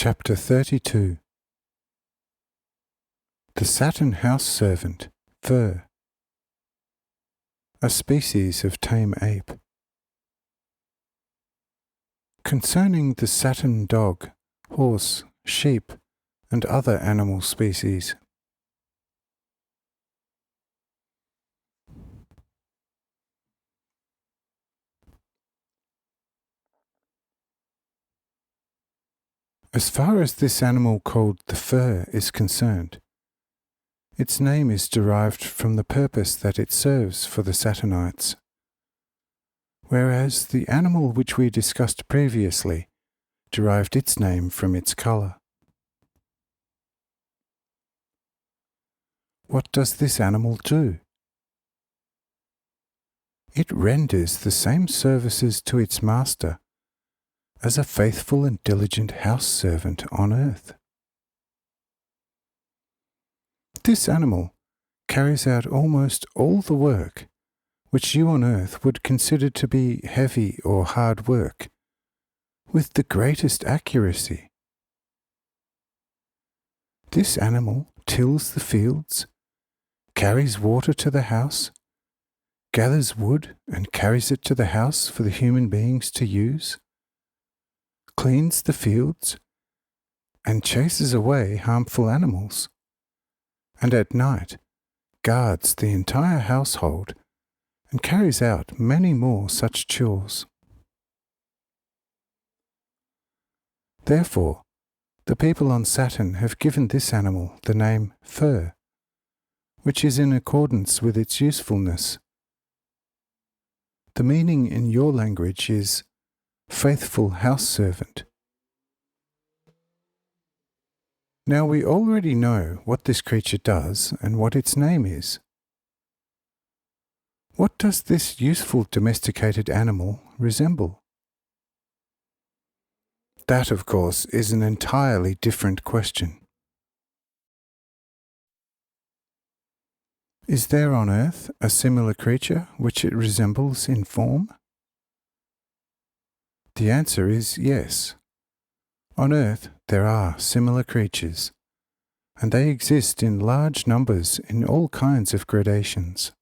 Chapter 32. The Saturn house servant, fur, a species of tame ape. Concerning the Saturn dog, horse, sheep, and other animal species. As far as this animal called the fur is concerned, its name is derived from the purpose that it serves for the Saturnites, whereas the animal which we discussed previously derived its name from its colour. What does this animal do? It renders the same services to its master as a faithful and diligent house servant on earth. This animal carries out almost all the work which you on earth would consider to be heavy or hard work, with the greatest accuracy. This animal tills the fields, carries water to the house, gathers wood and carries it to the house for the human beings to use, cleans the fields, and chases away harmful animals, and at night guards the entire household and carries out many more such chores. Therefore, the people on Saturn have given this animal the name fur, which is in accordance with its usefulness. The meaning in your language is faithful house servant. Now we already know what this creature does and what its name is. What does this useful domesticated animal resemble? That, of course, is an entirely different question. Is there on earth a similar creature which it resembles in form? The answer is yes. On earth there are similar creatures, and they exist in large numbers in all kinds of gradations.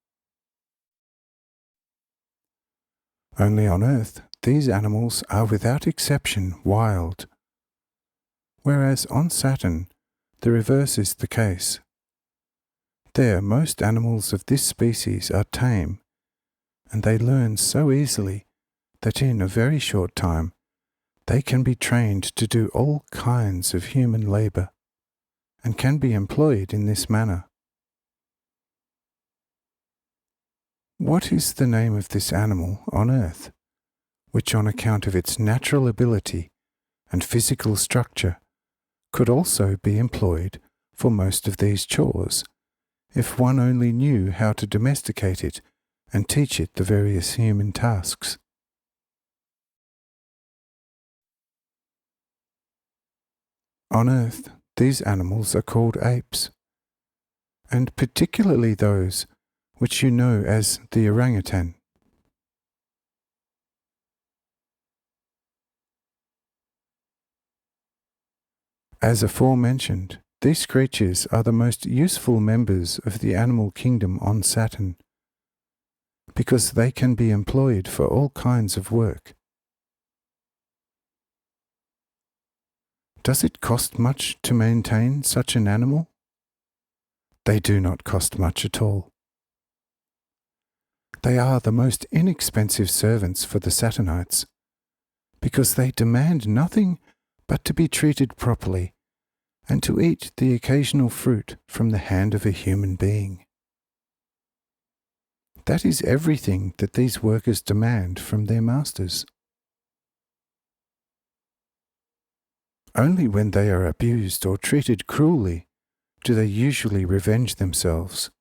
Only on earth these animals are without exception wild, whereas on Saturn the reverse is the case. There most animals of this species are tame, and they learn so easily that in a very short time they can be trained to do all kinds of human labour, and can be employed in this manner. What is the name of this animal on earth, which on account of its natural ability and physical structure could also be employed for most of these chores, if one only knew how to domesticate it and teach it the various human tasks? On earth, these animals are called apes, and particularly those which you know as the orangutan. As aforementioned, these creatures are the most useful members of the animal kingdom on Saturn, because they can be employed for all kinds of work. Does it cost much to maintain such an animal? They do not cost much at all. They are the most inexpensive servants for the Saturnites, because they demand nothing but to be treated properly and to eat the occasional fruit from the hand of a human being. That is everything that these workers demand from their masters. Only when they are abused or treated cruelly do they usually revenge themselves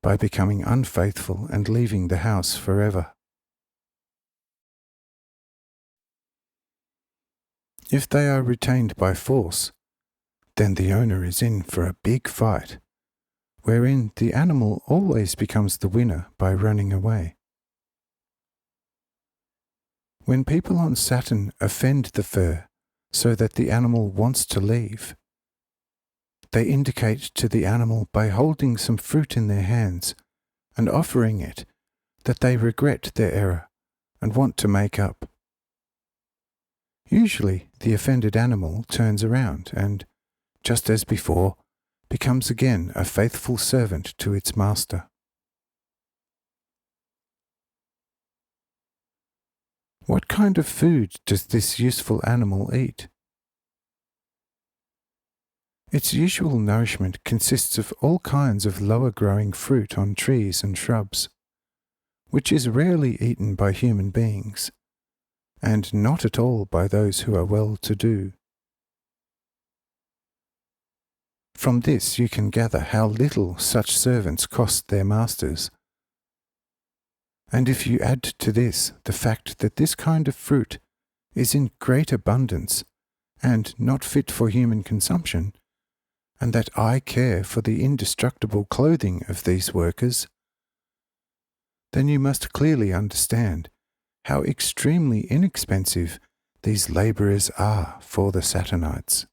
by becoming unfaithful and leaving the house forever. If they are retained by force, then the owner is in for a big fight, wherein the animal always becomes the winner by running away. When people on Saturn offend the fur so that the animal wants to leave. They indicate to the animal by holding some fruit in their hands and offering it that they regret their error and want to make up. Usually the offended animal turns around and, just as before, becomes again a faithful servant to its master. What kind of food does this useful animal eat? Its usual nourishment consists of all kinds of lower-growing fruit on trees and shrubs, which is rarely eaten by human beings, and not at all by those who are well-to-do. From this you can gather how little such servants cost their masters. And if you add to this the fact that this kind of fruit is in great abundance and not fit for human consumption, and that I care for the indestructible clothing of these workers, then you must clearly understand how extremely inexpensive these labourers are for the Saturnites.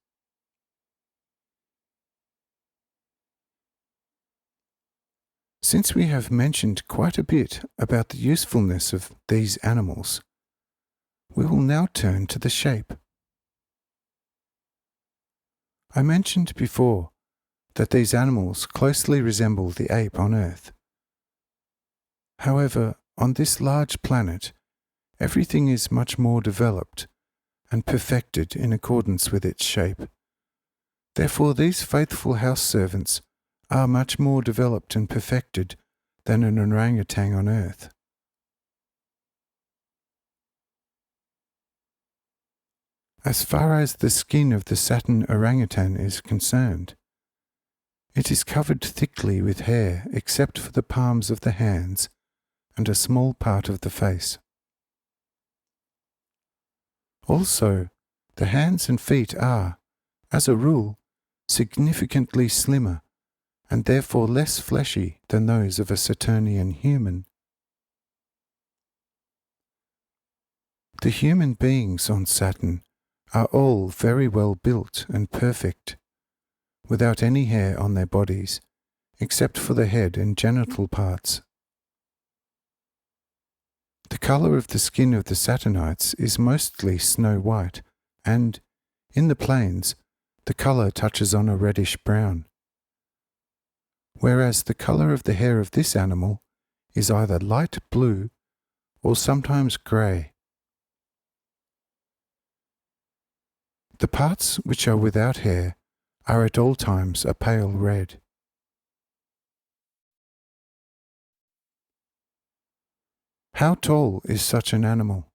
Since we have mentioned quite a bit about the usefulness of these animals, we will now turn to the shape. I mentioned before that these animals closely resemble the ape on Earth. However, on this large planet, everything is much more developed and perfected in accordance with its shape. Therefore, these faithful house servants are much more developed and perfected than an orangutan on Earth. As far as the skin of the Saturn orangutan is concerned, it is covered thickly with hair except for the palms of the hands and a small part of the face. Also, the hands and feet are, as a rule, significantly slimmer and therefore less fleshy than those of a Saturnian human. The human beings on Saturn are all very well built and perfect, without any hair on their bodies, except for the head and genital parts. The colour of the skin of the Saturnites is mostly snow white, and, in the plains, the colour touches on a reddish brown, whereas the colour of the hair of this animal is either light blue or sometimes grey. The parts which are without hair are at all times a pale red. How tall is such an animal?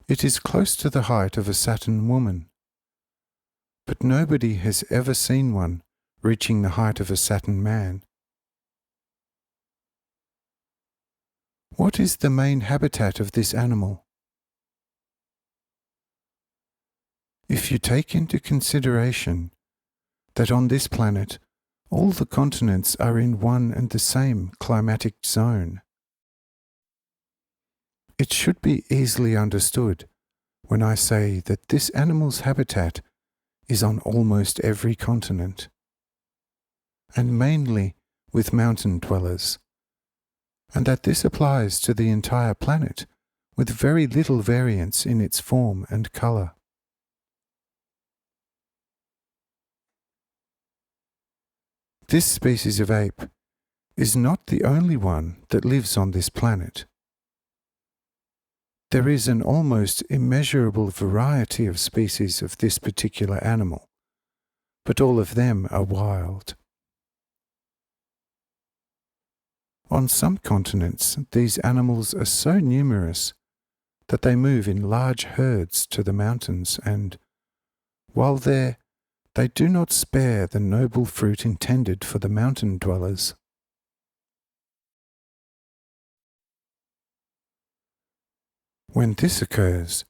It is close to the height of a Saturn woman, but nobody has ever seen one reaching the height of a Saturn man. What is the main habitat of this animal? If you take into consideration that on this planet all the continents are in one and the same climatic zone, it should be easily understood when I say that this animal's habitat is on almost every continent, and mainly with mountain dwellers, and that this applies to the entire planet with very little variance in its form and colour. This species of ape is not the only one that lives on this planet. There is an almost immeasurable variety of species of this particular animal, but all of them are wild. On some continents, these animals are so numerous that they move in large herds to the mountains, and, while there, they do not spare the noble fruit intended for the mountain dwellers. When this occurs,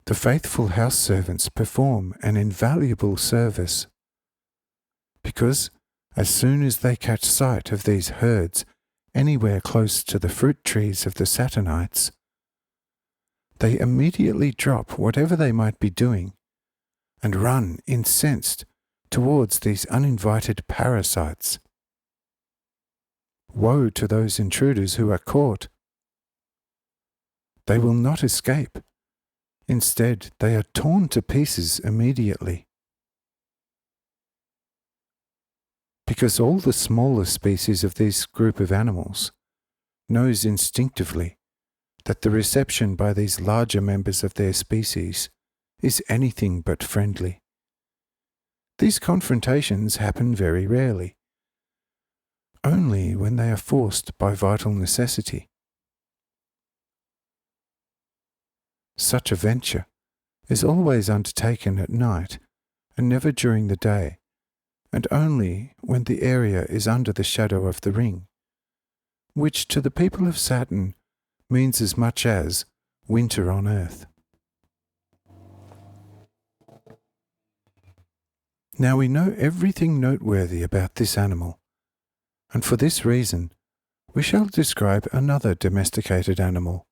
the faithful house servants perform an invaluable service, because as soon as they catch sight of these herds anywhere close to the fruit trees of the Saturnites, they immediately drop whatever they might be doing and run incensed towards these uninvited parasites. Woe to those intruders who are caught! They will not escape. Instead, they are torn to pieces immediately. Because all the smaller species of this group of animals knows instinctively that the reception by these larger members of their species is anything but friendly. These confrontations happen very rarely, only when they are forced by vital necessity. Such a venture is always undertaken at night and never during the day, and only when the area is under the shadow of the ring, which to the people of Saturn means as much as winter on Earth. Now we know everything noteworthy about this animal, and for this reason we shall describe another domesticated animal,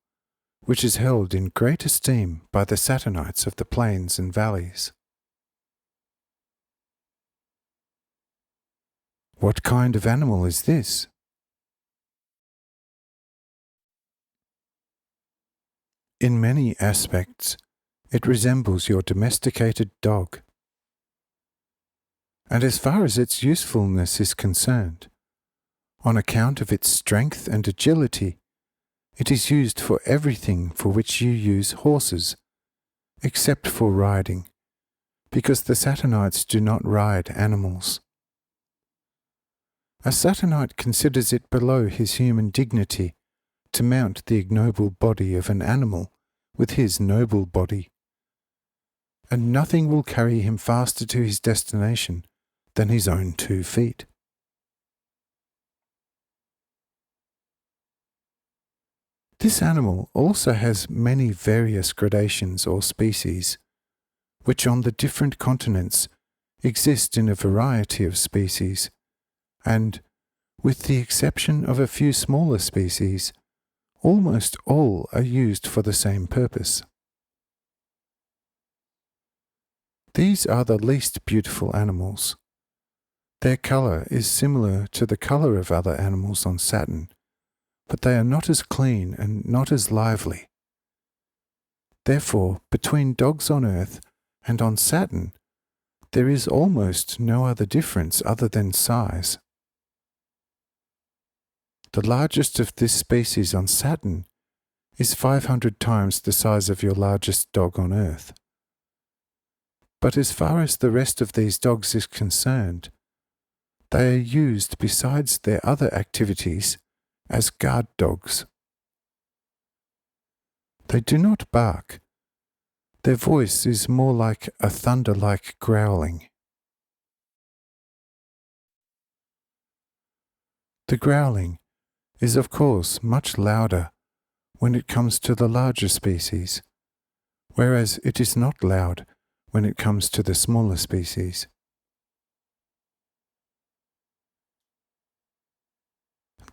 which is held in great esteem by the Saturnites of the plains and valleys. What kind of animal is this? In many aspects, it resembles your domesticated dog. And as far as its usefulness is concerned, on account of its strength and agility, it is used for everything for which you use horses, except for riding, because the Saturnites do not ride animals. A Saturnite considers it below his human dignity to mount the ignoble body of an animal with his noble body, and nothing will carry him faster to his destination than his own 2 feet. This animal also has many various gradations or species, which on the different continents exist in a variety of species, and, with the exception of a few smaller species, almost all are used for the same purpose. These are the least beautiful animals. Their colour is similar to the colour of other animals on Saturn, but they are not as clean and not as lively. Therefore, between dogs on Earth and on Saturn, there is almost no other difference other than size. The largest of this species on Saturn is 500 times the size of your largest dog on Earth. But as far as the rest of these dogs is concerned, they are used besides their other activities as guard dogs. They do not bark. Their voice is more like a thunder-like growling. The growling is of course much louder when it comes to the larger species, whereas it is not loud when it comes to the smaller species.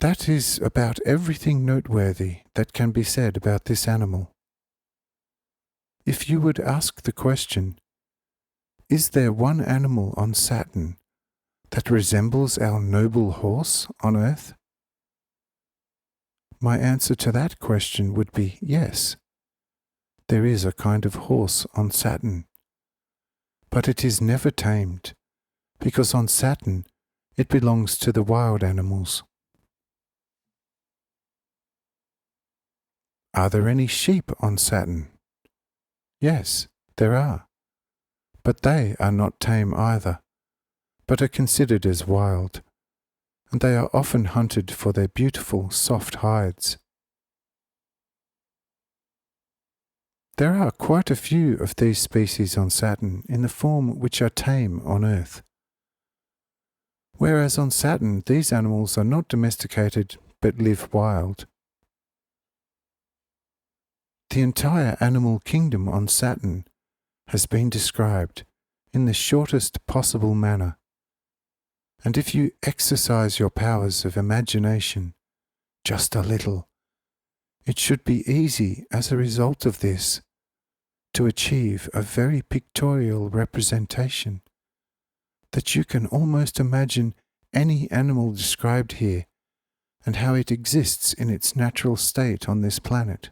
That is about everything noteworthy that can be said about this animal. If you would ask the question, is there one animal on Saturn that resembles our noble horse on Earth? My answer to that question would be yes. There is a kind of horse on Saturn, but it is never tamed, because on Saturn it belongs to the wild animals. Are there any sheep on Saturn? Yes, there are, but they are not tame either, but are considered as wild, and they are often hunted for their beautiful, soft hides. There are quite a few of these species on Saturn in the form which are tame on Earth, whereas on Saturn these animals are not domesticated but live wild. The entire animal kingdom on Saturn has been described in the shortest possible manner, and if you exercise your powers of imagination just a little, It should be easy as a result of this to achieve a very pictorial representation that you can almost imagine any animal described here and how it exists in its natural state on this planet.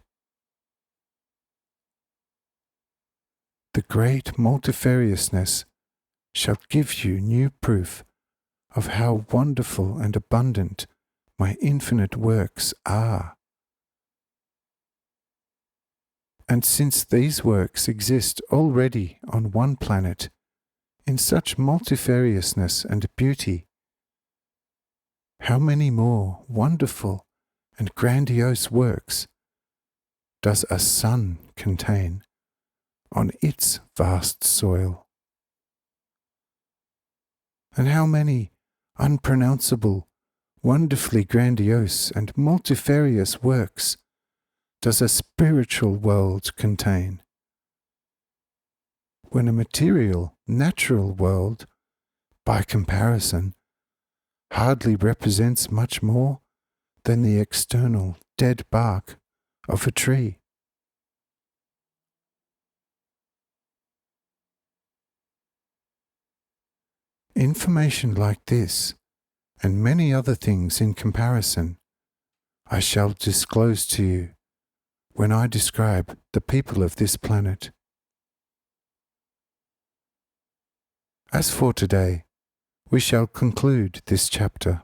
The great multifariousness shall give you new proof of how wonderful and abundant my infinite works are. And since these works exist already on one planet in such multifariousness and beauty, how many more wonderful and grandiose works does a sun contain on its vast soil? And how many unpronounceable, wonderfully grandiose and multifarious works does a spiritual world contain, when a material, natural world, by comparison, hardly represents much more than the external dead bark of a tree? Information like this, and many other things in comparison, I shall disclose to you when I describe the people of this planet. As for today, we shall conclude this chapter